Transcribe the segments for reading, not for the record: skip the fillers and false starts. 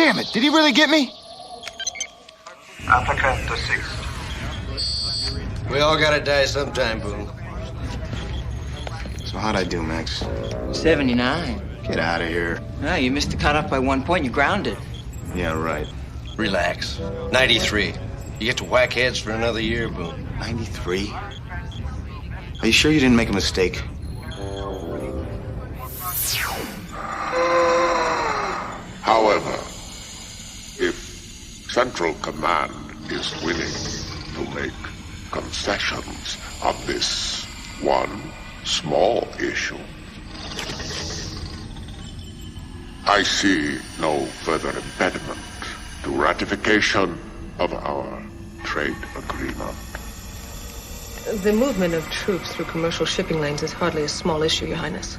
Damn it, did he really get me? Applicant deceased. We all gotta die sometime, Boon. So how'd I do, Max? 79. Get out of here. No, you missed the cutoff by 1 point. You're grounded. Yeah, right. Relax. 93. You get to whack heads for another year, Boon. 93? Are you sure you didn't make a mistake? However, if Central Command is willing to make concessions on this one small issue, I see no further impediment to ratification of our trade agreement. The movement of troops through commercial shipping lanes is hardly a small issue, Your Highness.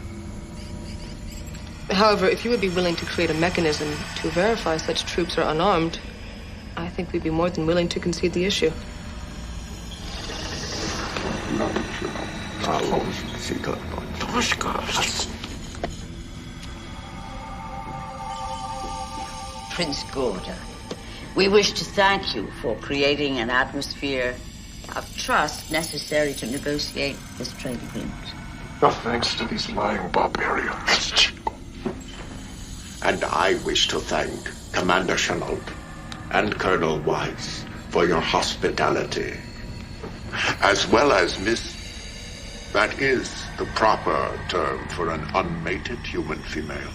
However, if you would be willing to create a mechanism to verify such troops are unarmed, I think we'd be more than willing to concede the issue. Prince Gorda, we wish to thank you for creating an atmosphere of trust necessary to negotiate this trade agreement. No thanks to these lying barbarians. And I wish to thank Commander Chenault and Colonel Weiss for your hospitality, as well as Miss... That is the proper term for an unmated human female.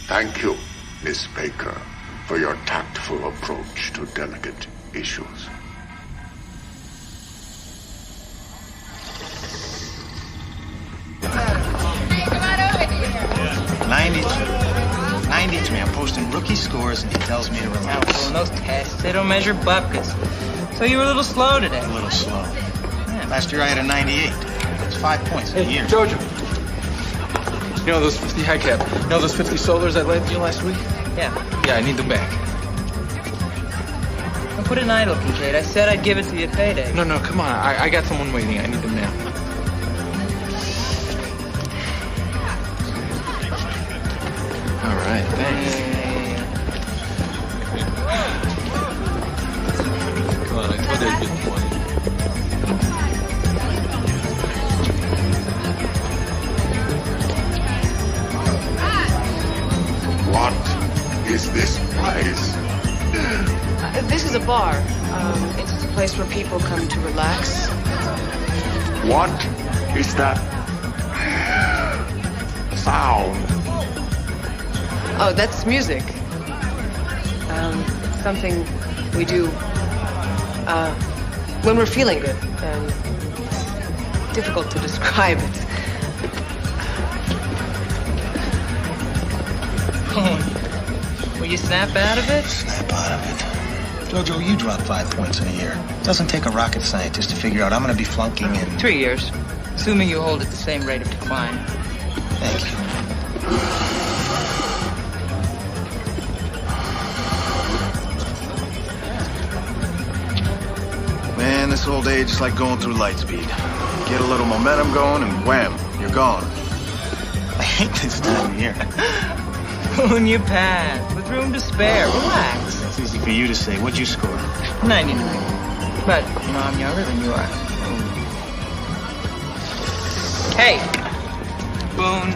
Thank you, Miss Baker, for your tactful approach to delicate issues. Hey, come on over here. 92. 93. I'm posting rookie scores and he tells me to relax. Now, in those tests, they don't measure bupkis. So you were a little slow today. A little slow. Yeah, last year I had a 98. It's 5 points in a year. Jojo. You know those 50 high cap? You know those 50 solars I lent you last week? Yeah. Yeah, I need them back. Don't put it in idle, Kincaid. I said I'd give it to you at payday. No, come on. I got someone waiting. I need them now. All right, thanks. Come on, I told you I'd get 20. What is this place? This is a bar. It's a place where people come to relax. What is that sound? Oh, that's music. Something we do when we're feeling good. Difficult to describe it. Will you snap out of it? Snap out of it. Jojo, you drop 5 points in a year. It doesn't take a rocket scientist to figure out I'm going to be flunking in... 3 years. Assuming you hold at the same rate of decline. Thank you. Man, this old age is like going through light speed. Get a little momentum going and wham, you're gone. I hate this time of year. Boon, you pass. With room to spare. Relax. It's easy for you to say. What'd you score? 99. But, you know, I'm younger than you are. Hey! Boon,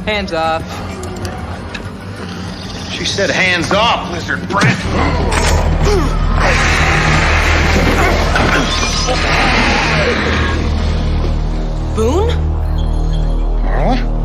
hands off. She said hands off, lizard brat. Boon? Marla?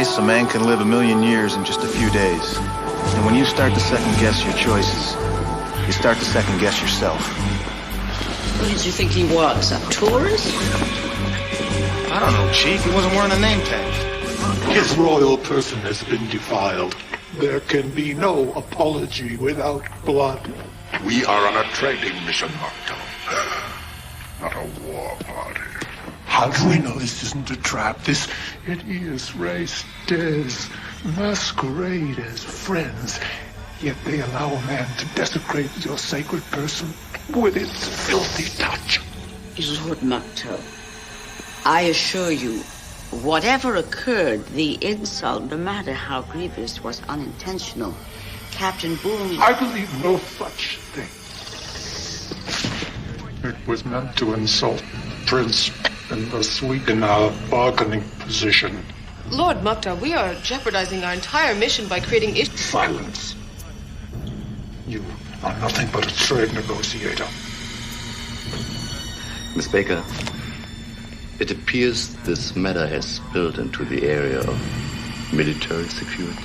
case, a man can live 1,000,000 years in just a few days. And when you start to second-guess your choices, you start to second-guess yourself. Who did you think he was? A tourist? I don't know, Chief. He wasn't wearing a name tag. His royal person has been defiled. There can be no apology without blood. We are on a trading mission, Marto. Not a war party. How do we know this isn't a trap? This hideous race dares masquerade as friends, yet they allow a man to desecrate your sacred person with its filthy touch. Lord Marto, I assure you, whatever occurred, the insult, no matter how grievous, was unintentional. Captain Boon... I believe no such thing. It was meant to insult Prince and thus weaken our bargaining position. Lord Mukta, we are jeopardizing our entire mission by creating issues. Silence. You are nothing but a trade negotiator. Miss Baker, it appears this matter has spilled into the area of military security.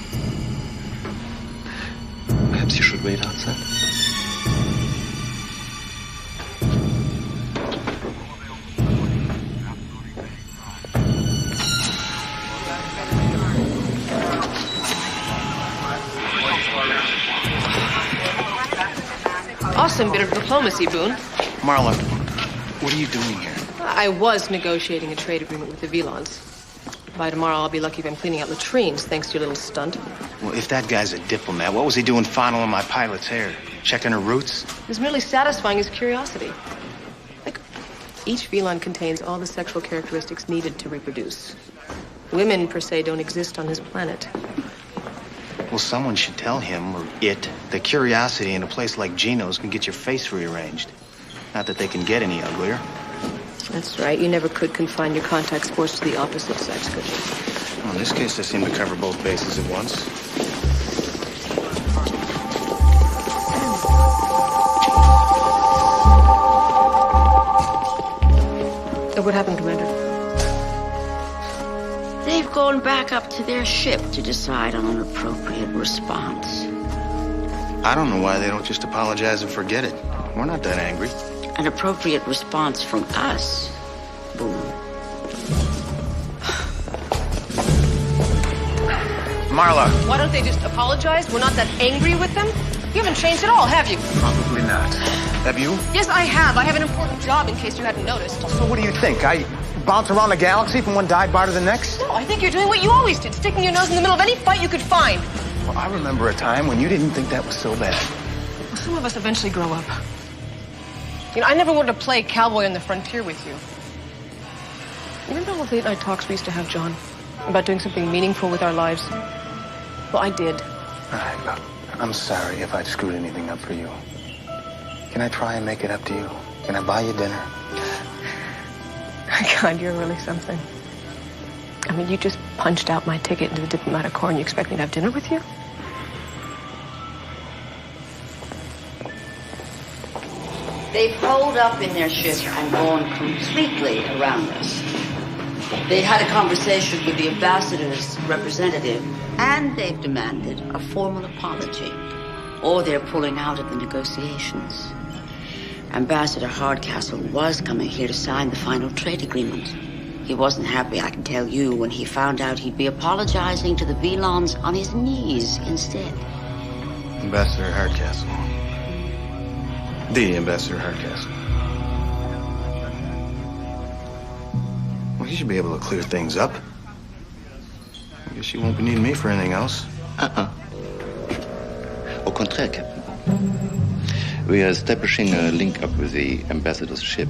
Perhaps you should wait outside. Awesome bit of diplomacy, Boon. Marla, what are you doing here? I was negotiating a trade agreement with the Vee'lons. By tomorrow, I'll be lucky if I'm cleaning out latrines, thanks to your little stunt. Well, if that guy's a diplomat, what was he doing fondling my pilot's hair? Checking her roots? It was merely satisfying his curiosity. Like, each Vee'lon contains all the sexual characteristics needed to reproduce. Women, per se, don't exist on his planet. Well, someone should tell him, or it, that curiosity in a place like Gino's can get your face rearranged. Not that they can get any uglier. That's right. You never could confine your contact sports to the opposite sex, could you? Well, in this case, they seem to cover both bases at once. What happened, Commander? They've gone back up to their ship to decide on an appropriate response. I don't know why they don't just apologize and forget it. We're not that angry. An appropriate response from us, Boon. Marla. Why don't they just apologize? We're not that angry with them? You haven't changed at all, have you? Probably not. Have you? Yes, I have. I have an important job, in case you hadn't noticed. So what do you think? I bounce around the galaxy from one dive bar to the next? No, I think you're doing what you always did, sticking your nose in the middle of any fight you could find. Well, I remember a time when you didn't think that was so bad. Well, some of us eventually grow up. You know, I never wanted to play cowboy on the frontier with you. You remember all the late-night talks we used to have, John? About doing something meaningful with our lives? Well, I did. All right, look. I'm sorry if I screwed anything up for you. Can I try and make it up to you? Can I buy you dinner? God, you're really something. I mean, you just punched out my ticket into the diplomatic corps and you expect me to have dinner with you? They've holed up in their ship and gone completely around us. They had a conversation with the ambassador's representative, and they've demanded a formal apology, or they're pulling out of the negotiations. Ambassador Hardcastle was coming here to sign the final trade agreement. He wasn't happy, I can tell you, when he found out he'd be apologizing to the Vee'lons on his knees instead. Ambassador Hardcastle. The Ambassador Hardcastle. Well, he should be able to clear things up. I guess you won't be needing me for anything else. Au contraire, Captain. We are establishing a link up with the ambassador's ship.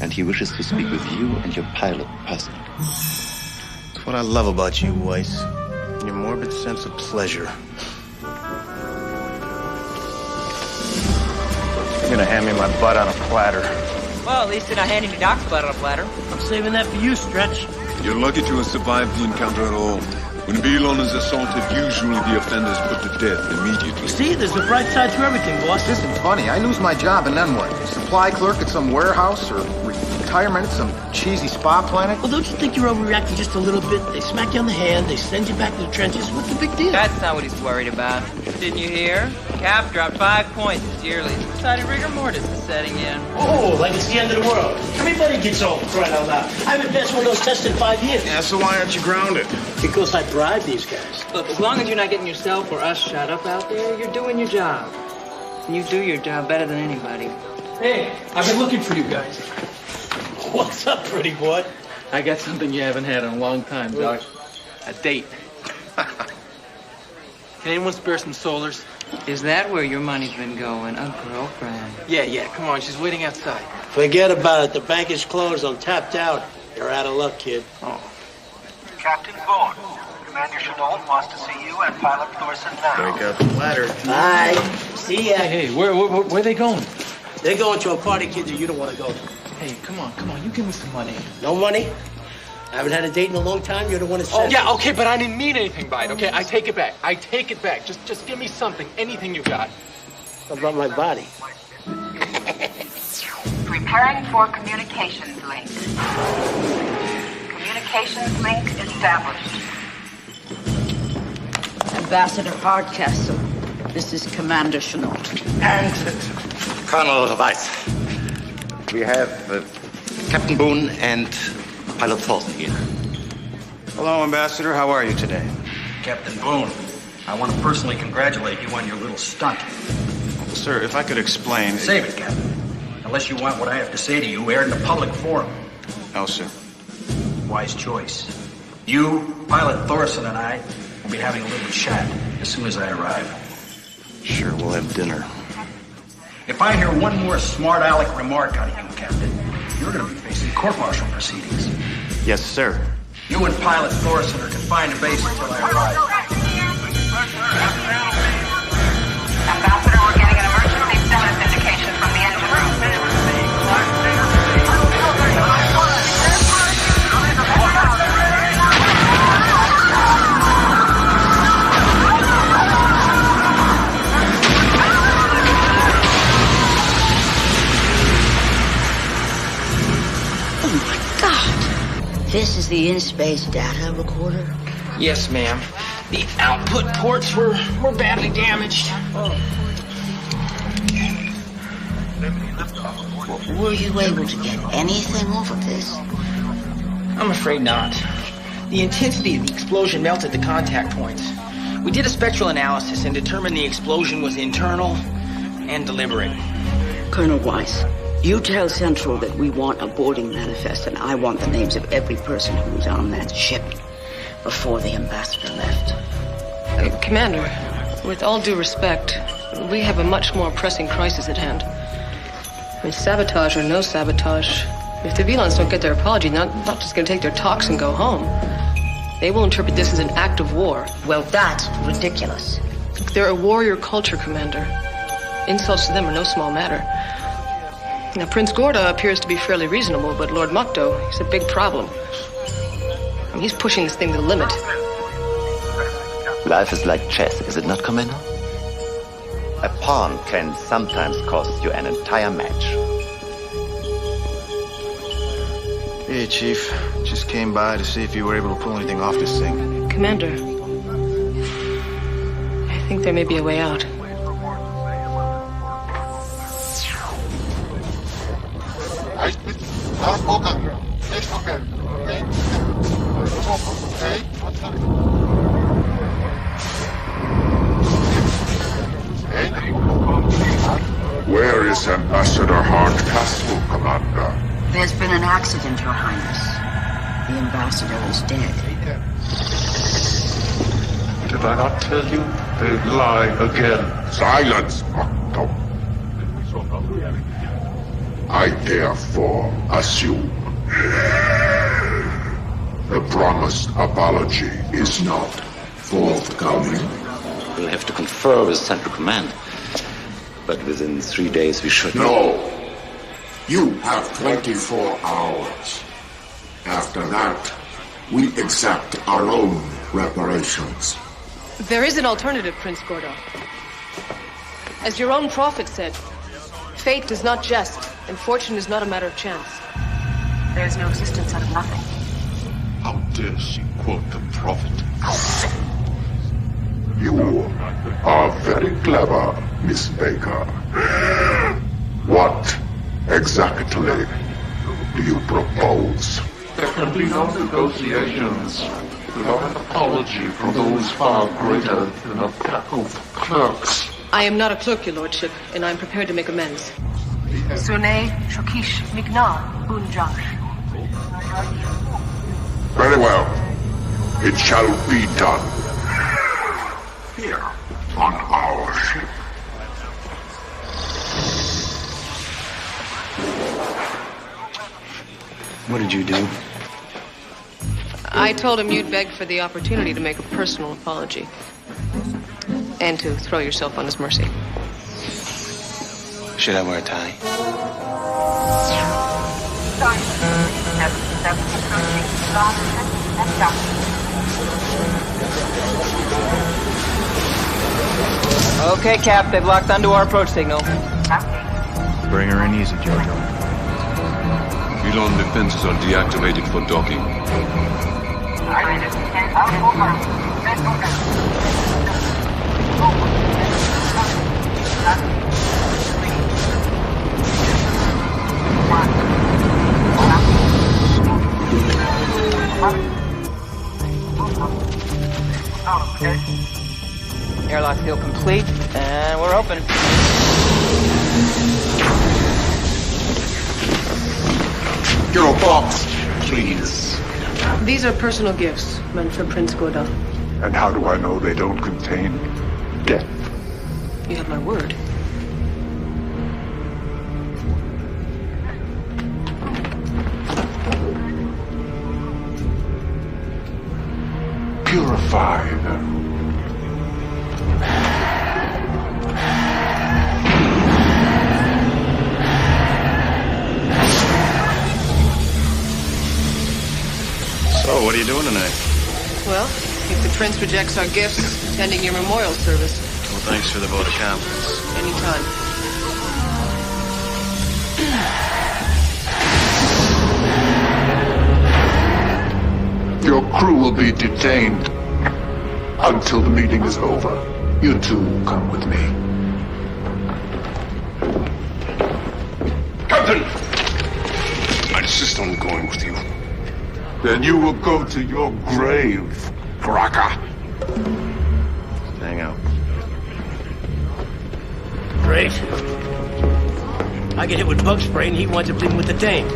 And he wishes to speak with you and your pilot personally. That's what I love about you, Weiss. Your morbid sense of pleasure. You're gonna hand me my butt on a platter. Well, at least they're not handing me Doc's butt on a platter. I'm saving that for you, Stretch. You're lucky to have survived the encounter at all. When Vee'lon is assaulted, usually the offender is put to death immediately. See, there's a bright side to everything, boss. This isn't funny. I lose my job and then what? Supply clerk at some warehouse or retirement at some cheesy spa planet? Well, don't you think you're overreacting just a little bit? They smack you on the hand, they send you back to the trenches. What's the big deal? That's not what he's worried about. Didn't you hear? Cap dropped 5 points this yearly. Decided rigor mortis is setting in. Oh, like it's the end of the world. Everybody gets old, crying out loud. I haven't passed one of those tests in 5 years. Yeah, so why aren't you grounded? Because I bribe these guys. Look, as long as you're not getting yourself or us shot up out there, you're doing your job. And you do your job better than anybody. Hey, I've been looking for you guys. What's up, pretty boy? I got something you haven't had in a long time, Doc. A date. Can anyone spare some solars? Is that where your money's been going? A girlfriend? Yeah, come on. She's waiting outside. Forget about it. The bank is closed. I'm tapped out. You're out of luck, kid. Oh. Captain Boon, Commander Chenault wants to see you and Pilot Thorson now. Break out the ladder. Bye. See ya. Hey, where are they going? They're going to a party, kid, that you don't want to go to. Hey, come on. You give me some money. No money? I haven't had a date in a long time. You're the one that said. Oh, yeah, okay, but I didn't mean anything by it, okay? I take it back. Just give me something. Anything you got. How about my body? Preparing for communications link. Communications link established. Ambassador Hardcastle, this is Commander Chenault. And Colonel Weiss. We have Captain Boon and Pilot Thorson here. Hello, Ambassador. How are you today? Captain Boon, I want to personally congratulate you on your little stunt. Sir, if I could explain... Save it, Captain. Unless you want what I have to say to you aired in a public forum. No, sir. Wise choice. You, Pilot Thorson, and I will be having a little chat as soon as I arrive. Sure, we'll have dinner. If I hear one more smart aleck remark out of you, Captain, you're going to be facing court-martial proceedings. Yes, sir. You and Pilot Thorson are confined to base until I arrive. Ambassador, we're getting an emergency status indication from the engine room. Oh my God! This is the in-space data recorder? Yes, ma'am. The output ports were badly damaged. Were you able to get anything off of this? I'm afraid not. The intensity of the explosion melted the contact points. We did a spectral analysis and determined the explosion was internal and deliberate. Colonel Weiss, you tell Central that we want a boarding manifest, and I want the names of every person who was on that ship before the ambassador left. Commander, with all due respect, we have a much more pressing crisis at hand. I mean, sabotage or no sabotage, if the Vee'lons don't get their apology, not just going to take their talks and go home. They will interpret this as an act of war. Well, that's ridiculous. They're a warrior culture, Commander. Insults to them are no small matter. Now, Prince Gorda appears to be fairly reasonable, but Lord Mukdo, he's a big problem. I mean, he's pushing this thing to the limit. Life is like chess, is it not, Commander? A pawn can sometimes cost you an entire match. Hey, Chief. Just came by to see if you were able to pull anything off this thing. Commander, I think there may be a way out. Where is Ambassador Hardcastle, Commander? There's been an accident, Your Highness. The ambassador is dead. Did I not tell you? They lie again. Silence, Mukdo. I therefore assume the promised apology is not forthcoming. We'll have to confer with Central Command. But within 3 days we should... No! You have 24 hours. After that, we exact our own reparations. There is an alternative, Prince Gordo. As your own prophet said, fate does not jest, and fortune is not a matter of chance. There's no existence out of nothing. How dare she quote the prophet? You are very clever, Miss Baker. What exactly do you propose? There can be no negotiations without an apology from those far greater than a pack of clerks. I am not a clerk, your lordship, and I am prepared to make amends. Sune Shokish Migna Bunjak. Very well. It shall be done. Here, on our ship. What did you do? I told him you'd begged for the opportunity to make a personal apology. And to throw yourself on his mercy. Should I wear a tie? Okay, Cap, they've locked onto our approach signal. Bring her in easy, Jojo. Vee'lon defenses are deactivated for docking. Airlock seal complete, and we're open. Your box, please. These are personal gifts meant for Prince Goda. And how do I know they don't contain death? You have my word. Purify them. So, what are you doing tonight? Well, if the prince rejects our gifts, attending your memorial service. Well, thanks for the vote of confidence. Anytime. Your crew will be detained until the meeting is over. You two come with me. Captain! I insist on going with you. Then you will go to your grave, Kaake. Hang out. Great. I get hit with bug spray and he winds up leaving with the dame.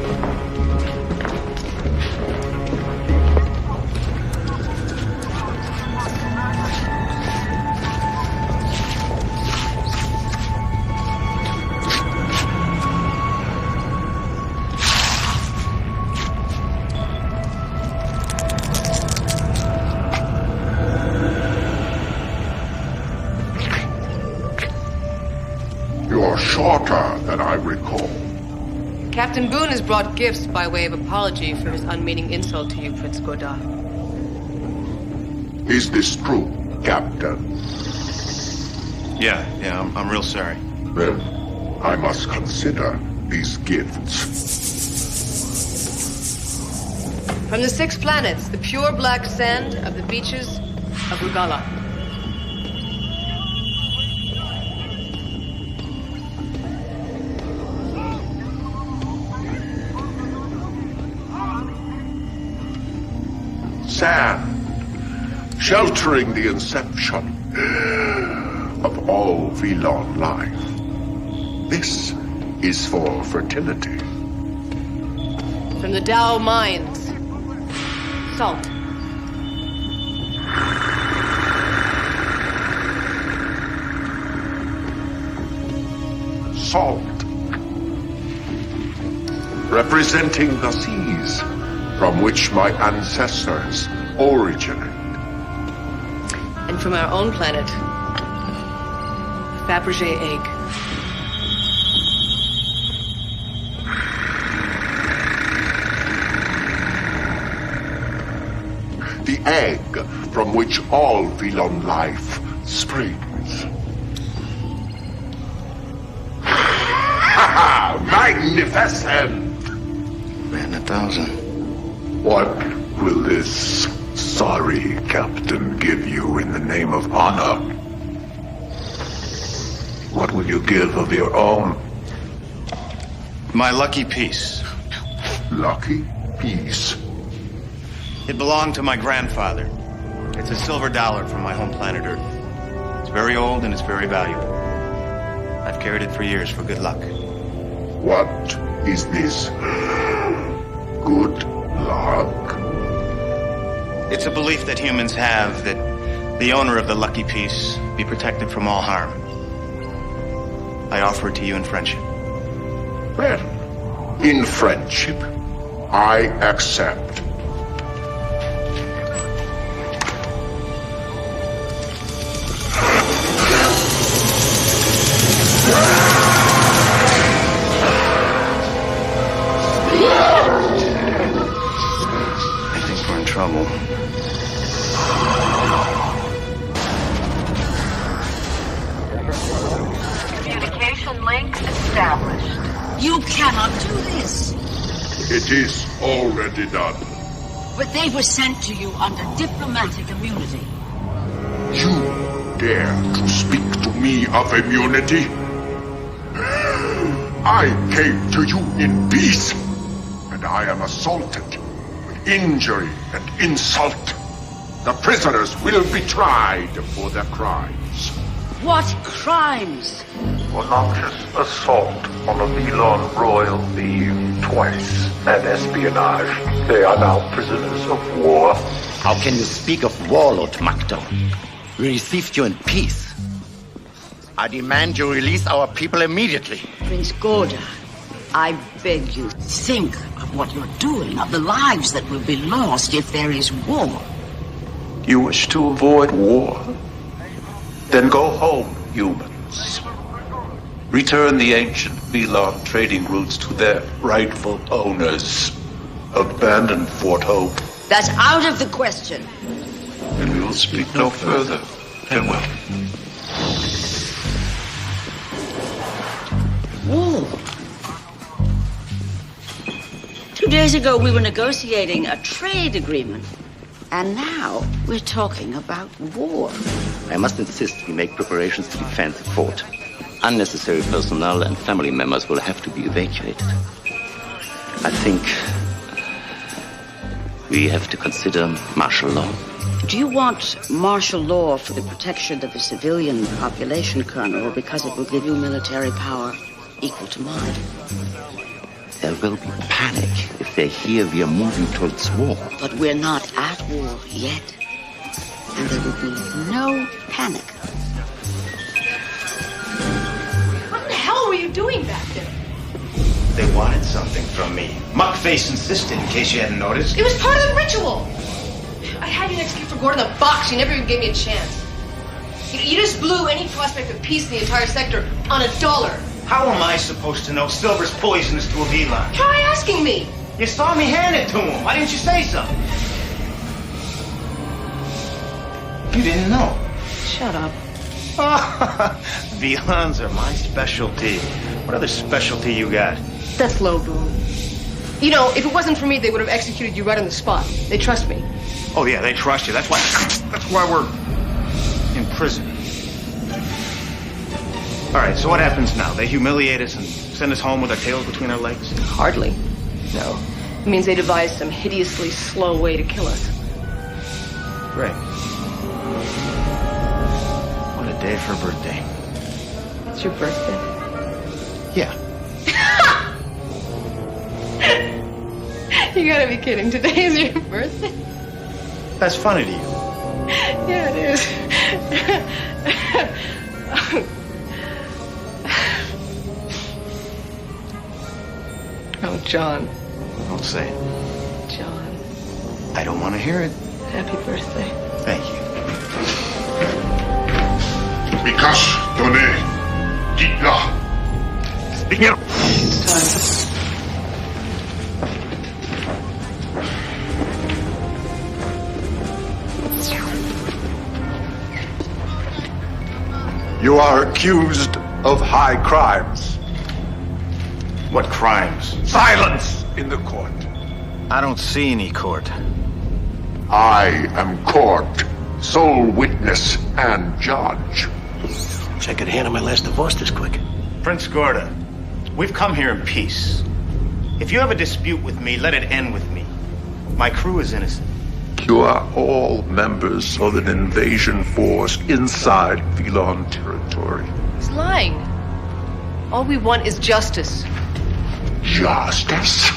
Shorter than I recall. Captain Boon has brought gifts by way of apology for his unmeaning insult to you, Prince Goda. Is this true, Captain? Yeah, I'm real sorry. Then I must consider these gifts. From the 6 planets, the pure black sand of the beaches of Rugala. Sand, sheltering the inception of all Vee'lon life. This is for fertility. From the Tao mines, salt. Salt, representing the seas from which my ancestors originate. And from our own planet, Fabergé egg. The egg from which all Vee'lon life springs. Magnificent! Man, in 1,000. What will this sorry captain give you in the name of honor? What will you give of your own? My lucky piece. Lucky piece? It belonged to my grandfather. It's a silver dollar from my home planet Earth. It's very old and it's very valuable. I've carried it for years for good luck. What is this? Good luck? It's a belief that humans have that the owner of the lucky piece be protected from all harm. I offer it to you in friendship. Well, in friendship, I accept. I think we're in trouble. Communication link established. You cannot do this. It is already done. But they were sent to you under diplomatic immunity. You dare to speak to me of immunity? I came to you in peace, and I am assaulted with injury and insult. The prisoners will be tried for their crimes. What crimes? For noxious assault on a Vee'lon royal being twice, and espionage. They are now prisoners of war. How can you speak of war, Lord Makto? We received you in peace. I demand you release our people immediately. Prince Gorda, I beg you, think of what you're doing, of the lives that will be lost if there is war. You wish to avoid war? Then go home, humans. Return the ancient Vee'lon trading routes to their rightful owners. Abandon Fort Hope. That's out of the question. And we will speak no further. Farewell. War. 2 days ago, we were negotiating a trade agreement. And now, we're talking about war. I must insist we make preparations to defend the fort. Unnecessary personnel and family members will have to be evacuated. I think we have to consider martial law. Do you want martial law for the protection of the civilian population, Colonel, or because it will give you military power equal to mine? There will be panic if they hear we are moving towards war. But we're not at war yet. And there will be no panic. What the hell were you doing back there? They wanted something from me. Muckface insisted, in case you hadn't noticed. It was part of the ritual. I had you execute for Gordon the box. You never even gave me a chance. You just blew any prospect of peace in the entire sector on $1. How am I supposed to know silver's poisonous to a Vee'lon? Try asking me. You saw me hand it to him. Why didn't you say so? You didn't know. Shut up. Vee'lons are my specialty. What other specialty you got? That's low, Boon. You know, if it wasn't for me, they would have executed you right on the spot. They trust me. Oh, yeah, they trust you. That's why we're in prison. All right, so what happens now? They humiliate us and send us home with our tails between our legs? Hardly. No. It means they devised some hideously slow way to kill us. Great. What a day for a birthday. It's your birthday? Yeah. You gotta be kidding. Today is your birthday? That's funny to you. Yeah, it is. Oh, John. Don't say it. John. I don't want to hear it. Happy birthday. Thank you. Mikash, Done, Ditla. Speaking of... You are accused of high crimes. What crimes? Silence in the court. I don't see any court. I am court, sole witness and judge. Wish I could handle my last divorce this quick. Prince Gorda, we've come here in peace. If you have a dispute with me, let it end with me. My crew is innocent. You are all members of an invasion force inside Vee'lon territory. He's lying. All we want is justice. Justice?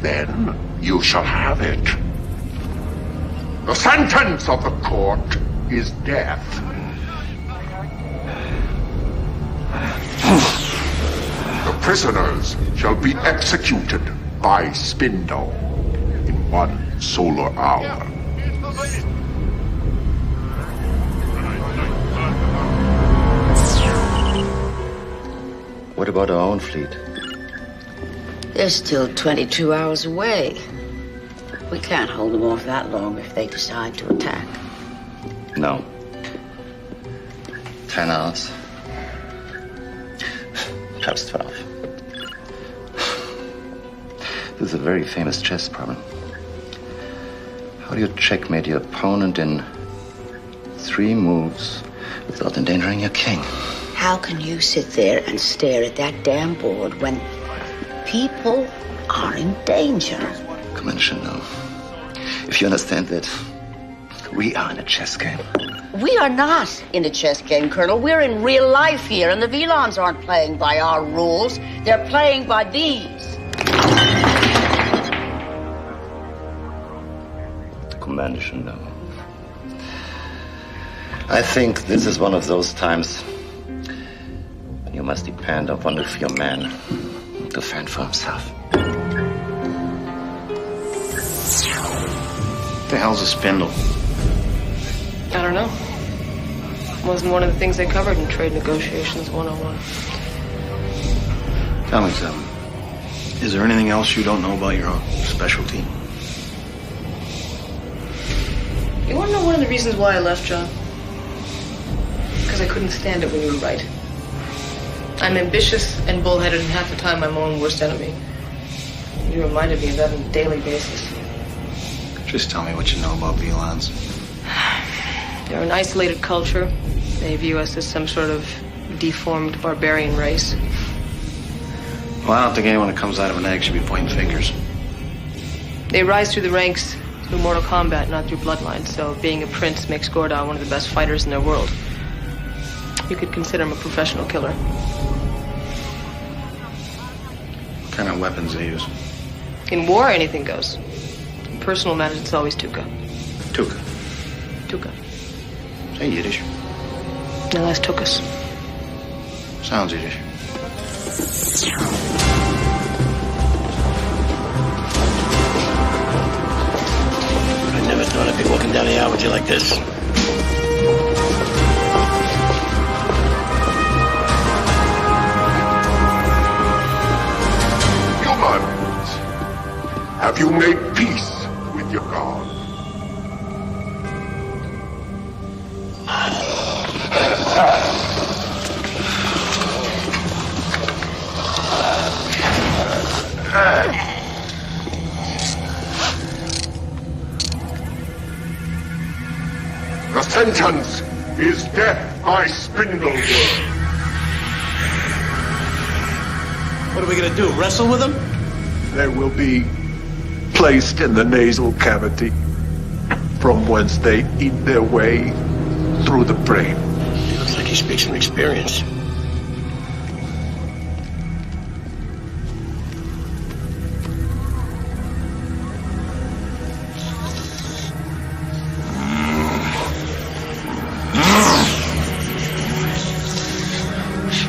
Then you shall have it. The sentence of the court is death. The prisoners shall be executed by Spindle in 1 solar hour. What about our own fleet? They're still 22 hours away. We can't hold them off that long if they decide to attack. No. 10 hours. Perhaps 12. This is a very famous chess problem. How do you checkmate your opponent in 3 moves without endangering your king? How can you sit there and stare at that damn board when people are in danger? Commander Chanel, if you understand that we are in a chess game. We are not in a chess game, Colonel. We're in real life here, and the Vee'lons aren't playing by our rules. They're playing by these. Commander Chanel, I think this is one of those times when you must depend on one of your men to fend for himself. What the hell's a spindle? I don't know. Wasn't one of the things they covered in trade negotiations 101. Tell me something. Is there anything else you don't know about your own specialty? You want to know one of the reasons why I left, John? Because I couldn't stand it when you were right. I'm ambitious and bullheaded, and half the time I'm my own worst enemy. You reminded me of that on a daily basis. Just tell me what you know about Vee'lons. They're an isolated culture. They view us as some sort of deformed barbarian race. Well, I don't think anyone that comes out of an egg should be pointing fingers. They rise through the ranks through mortal combat, not through bloodline, so being a prince makes Gorda one of the best fighters in their world. You could consider him a professional killer. What kind of weapons they use? In war, anything goes. In personal matters, it's always Tuka. Tuka. Tuka. Say Yiddish. No, that's Tukas. Sounds Yiddish. I never thought I'd be walking down the aisle with you like this. Humans, have you made peace with your God? The sentence is death by spindle work. What are we gonna do, wrestle with them? They will be placed in the nasal cavity, from whence they eat their way through the brain. Looks like he speaks from experience.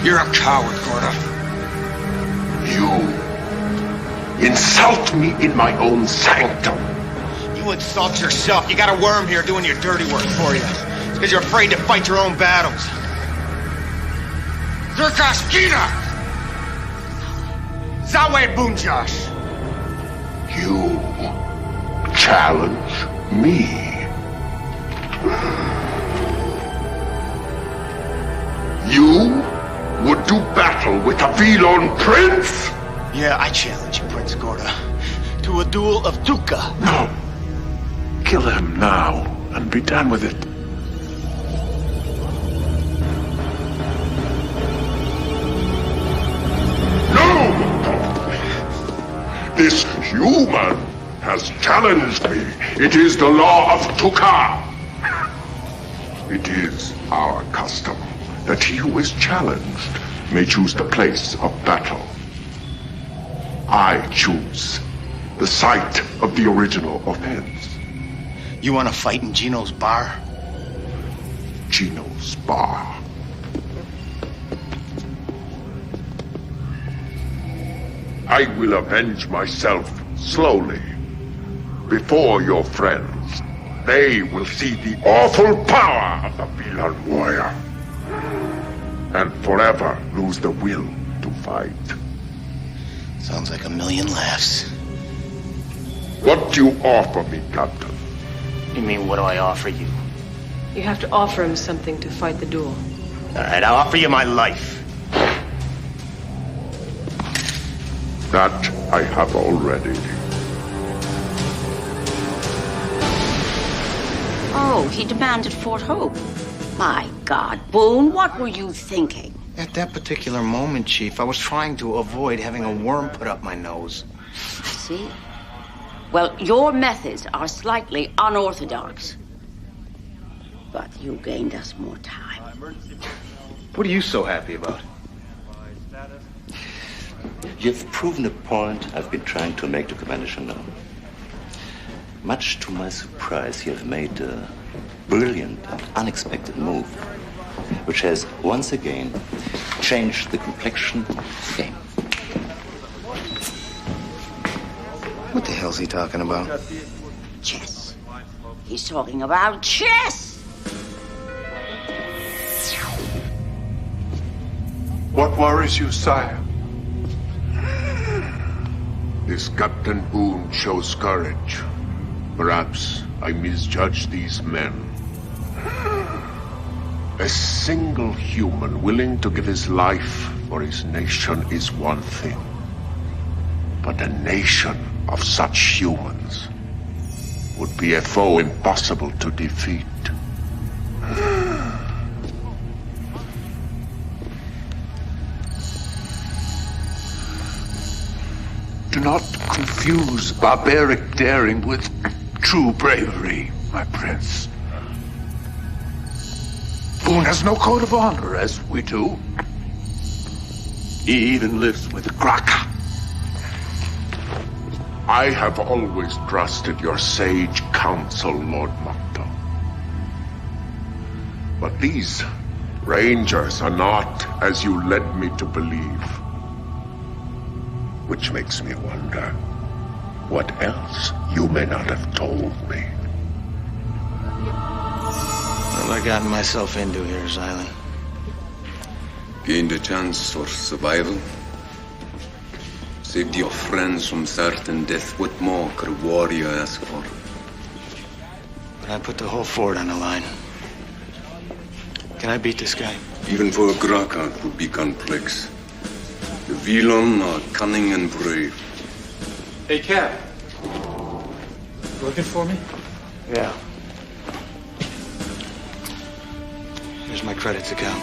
You're a coward, Gorda. You insult me in my own sanctum. You insult yourself. You got a worm here doing your dirty work for you. It's because you're afraid to fight your own battles. Zerkaskina! Zawe Bunjash! You challenge me. You would do battle with a Vee'lon prince? Yeah, I challenge you, Prince Gorda, to a duel of Tuka. No. Kill him now and be done with it. No! This human has challenged me. It is the law of Tuka. It is our custom that he who is challenged may choose the place of battle. I choose the site of the original offense. You want to fight in Gino's bar? Gino's bar. I will avenge myself slowly. Before your friends, they will see the awful power of the Vee'lon warrior. And forever lose the will to fight. Sounds like a million laughs. What do you offer me, Captain? You mean, what do I offer you? You have to offer him something to fight the duel. All right, I'll offer you my life. That I have already. Oh, he demanded Fort Hope. My God, Boon, what were you thinking? At that particular moment, Chief, I was trying to avoid having a worm put up my nose. I see. Well, your methods are slightly unorthodox. But you gained us more time. What are you so happy about? You've proven a point I've been trying to make to Commander Chanel. Much to my surprise, you have made a brilliant and unexpected move, which has once again changed the complexion of the game. What the hell's he talking about? Chess. He's talking about chess. What worries you, sire? This Captain Boon shows courage. Perhaps I misjudged these men. A single human willing to give his life for his nation is one thing. But a nation of such humans would be a foe impossible to defeat. Do not confuse barbaric daring with true bravery, my prince. Boon has no code of honor, as we do. He even lives with the Kaake. I have always trusted your sage counsel, Lord Makto. But these rangers are not as you led me to believe. Which makes me wonder what else you may not have told me. What have I gotten myself into here, Xylan? Gained a chance for survival. Saved your friends from certain death. What more could a warrior ask for? But I put the whole fort on the line. Can I beat this guy? Even for a Kaake, it would be complex. The Vee'lon are cunning and brave. Hey, Cap. Looking for me? Yeah. Here's my credits account.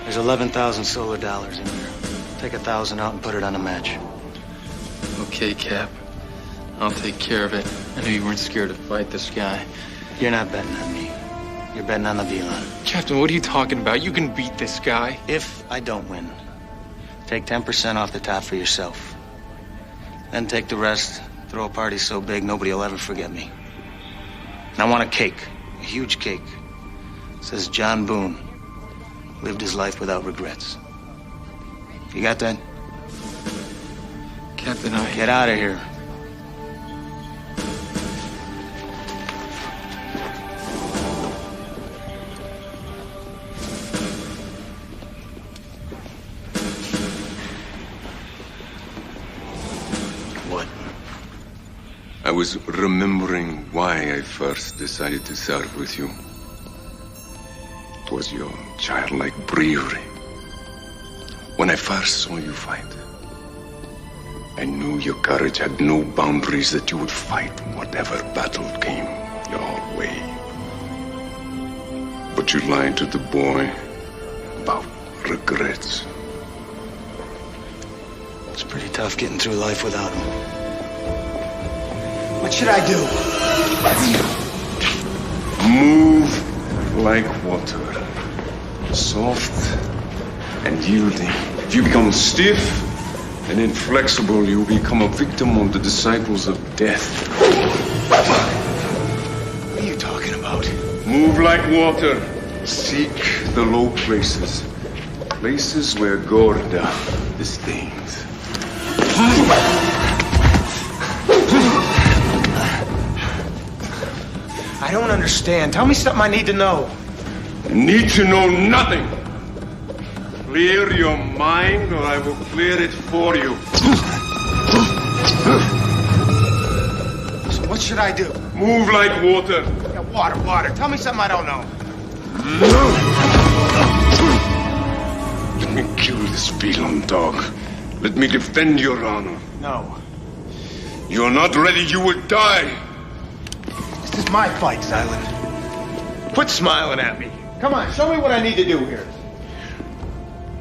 There's 11,000 solar dollars in there. Take 1,000 out and put it on a match. Okay, Cap. I'll take care of it. I knew you weren't scared to fight this guy. You're not betting on me. You're betting on the Vee'lon. Captain, what are you talking about? You can beat this guy. If I don't win, take 10% off the top for yourself. Then take the rest, throw a party so big nobody will ever forget me. And I want a cake, a huge cake. It says John Boon lived his life without regrets. You got that? Captain, Get out of here. What? I was remembering why I first decided to serve with you. It was your childlike bravery. When I first saw you fight, I knew your courage had no boundaries, that you would fight whatever battle came your way. But you lied to the boy about regrets. It's pretty tough getting through life without him. What should I do? Move like water. Soft and yielding. If you become stiff and inflexible, you become a victim of the disciples of death. What are you talking about? Move like water. Seek the low places. Places where Gorda disdains. I don't understand. Tell me something I need to know. Need to know nothing. Clear your mind, or I will clear it for you. So what should I do? Move like water. Yeah, water. Tell me something I don't know. Let me kill this Vee'lon dog. Let me defend your honor. No. You're not ready, you will die. This is my fight, Xylan. Quit smiling at me. Come on, show me what I need to do here.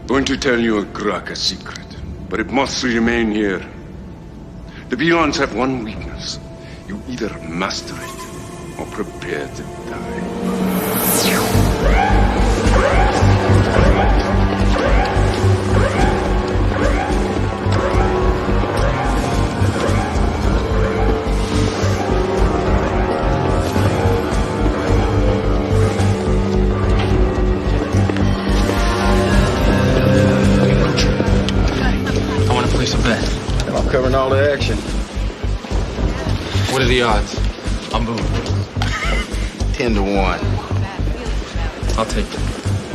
Going to tell you a Graka secret, but it must remain here. The Vee'lons have one weakness. You either master it or prepare to die. I'm covering all the action. What are the odds? I'm Boon. 10 to 1. I'll take it.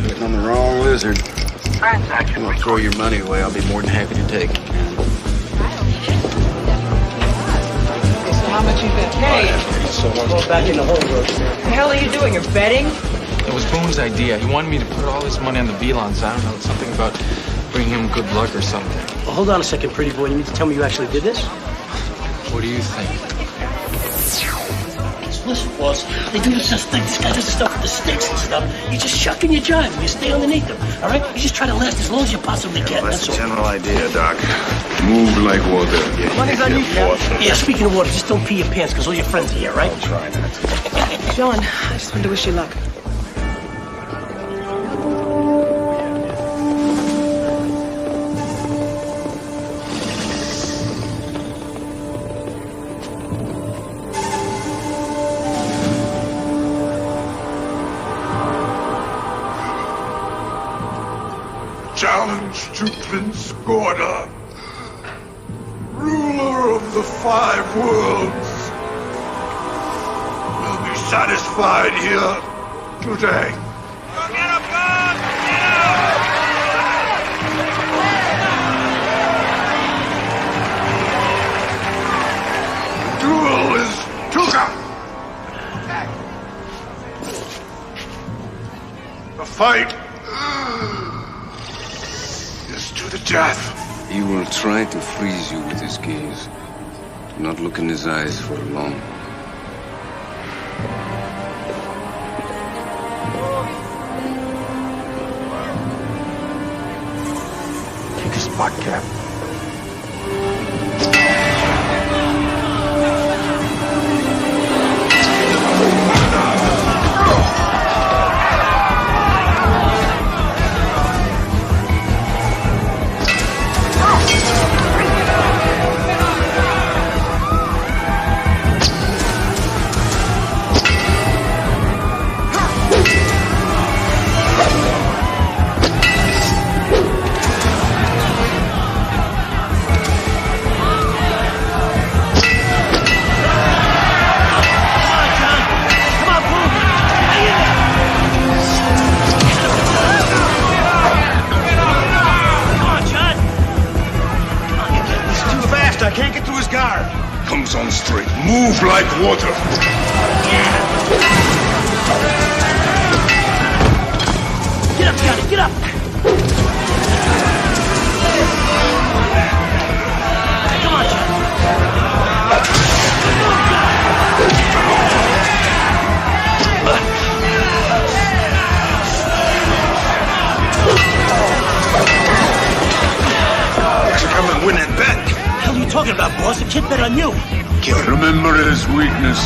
Getting on the wrong lizard. Transaction. I'm gonna throw your money away. I'll be more than happy to take it. So how much you bet? Hey, Go back in the hole, Roach. what the hell are you doing? You're betting? It was Boon's idea. He wanted me to put all this money on the Vee'lons. I don't know, it's something about bringing him good luck or something. Well, hold on a second, pretty boy. You need to tell me you actually did this? What do you think? Listen, boss, they do this thing. This guy does stuff with the sticks and stuff. You just shuck and you jive and you stay underneath them, all right? You just try to last as long as you possibly can. That's That's all. the general idea, Doc. Move like water. Money's on you, yeah, speaking of water, just don't pee your pants because all your friends are here, right? I'll try that. John, I just wanted to wish you luck. Challenge to Prince Gorda, ruler of the 5 worlds, will be satisfied here today. The duel is Tuka. The fight to the death. He will try to freeze you with his gaze. Do not look in his eyes for long. Take a spot, Cap. On straight. Move like water. Get up, Johnny, get up! Come come and win that bet. What the hell are you talking about, boss? The kid bet on you. Remember his weakness.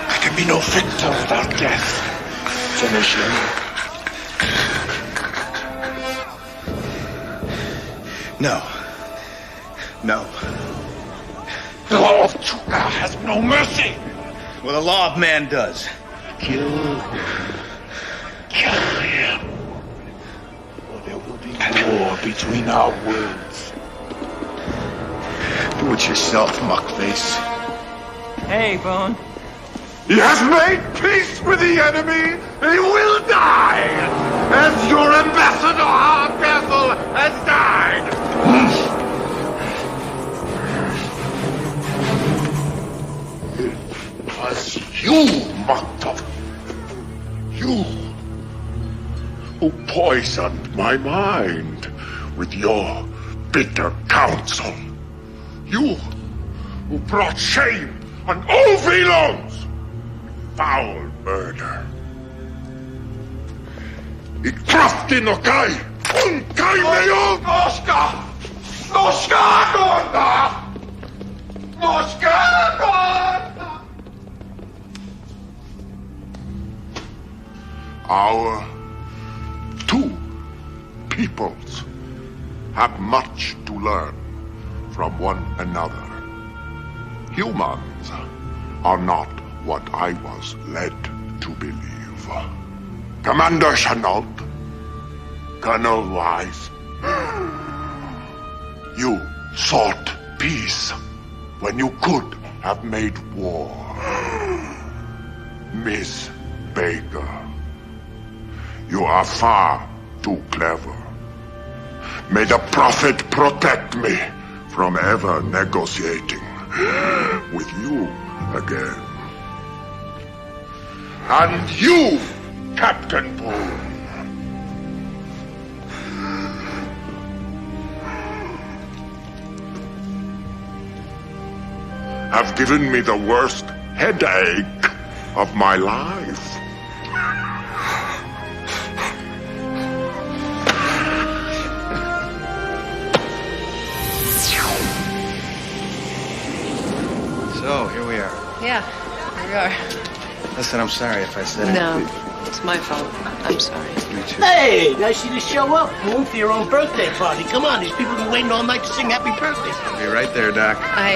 There can be no victor without death. Finish him. No. No. The law of Chuka has no mercy. Well, the law of man does. Kill him. Or there will be war between our worlds. Do it yourself, muckface. Hey, Boon. He has made peace with the enemy. He will die, as your ambassador Hardcastle has died. It was you, Maktov. You who poisoned my mind with your bitter counsel. You who brought shame on all Vee'lons. Foul murder. I krafty nokai! Unkai mejo! Noska! Noska gorda! Noska gorda! Our two peoples have much to learn from one another. Humans are not what I was led to believe. Commander Chenault, Colonel Wise, you sought peace when you could have made war. Miss Baker, you are far too clever. May the Prophet protect me from ever negotiating with you again. And you, Captain Boon, have given me the worst headache of my life. So, here we are. Yeah, here we are. Listen, I'm sorry if I said No, anything. it's my fault. I'm sorry. Me too. Hey, nice of you to show up. Boon, for your own birthday party. Come on, these people have been waiting all night to sing happy birthday. I'll be right there, Doc. I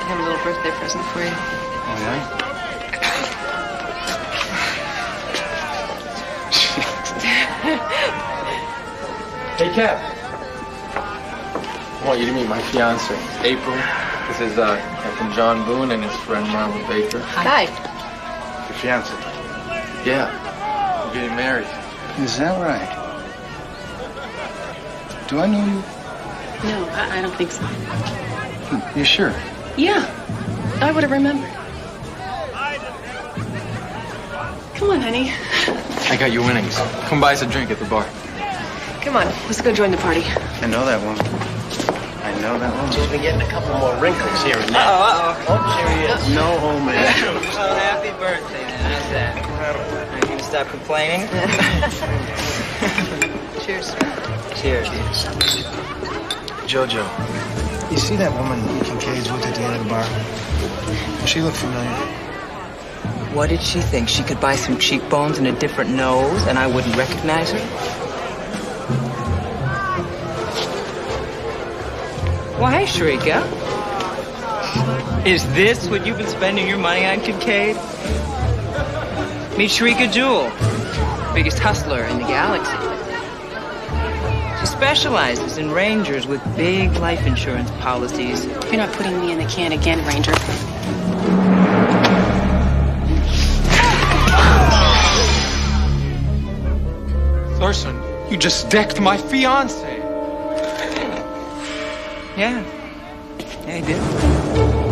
have a little birthday present for you. Oh, yeah? Hey, Cap. I want you to meet my fiance, April. This is Captain John Boon and his friend Marla Baker. Hi. Your fiance? Yeah, we're getting married. Is that right? Do I know you? No, I don't think so. You sure? Yeah, I would have remembered. Come on, honey. I got you winnings. Come buy us a drink at the bar. Come on, let's go join the party. I know that woman. I know that woman. She's been getting a couple more wrinkles here and there. Uh-oh. Oh, here he is. No homemade Well, happy birthday, then. How's that? Are you gonna stop complaining? Cheers. Cheers. Jojo, you see that woman Kincaid's with at the end of the bar? Does she look familiar? What did she think? She could buy some cheekbones and a different nose and I wouldn't recognize her? Why, Shrika? Is this what you've been spending your money on, Kincaid? Meet Shrika Jewel, biggest hustler in the galaxy. She specializes in Rangers with big life insurance policies. You're not putting me in the can again, Ranger. Thorson, you just decked my fiance. Yeah, you did.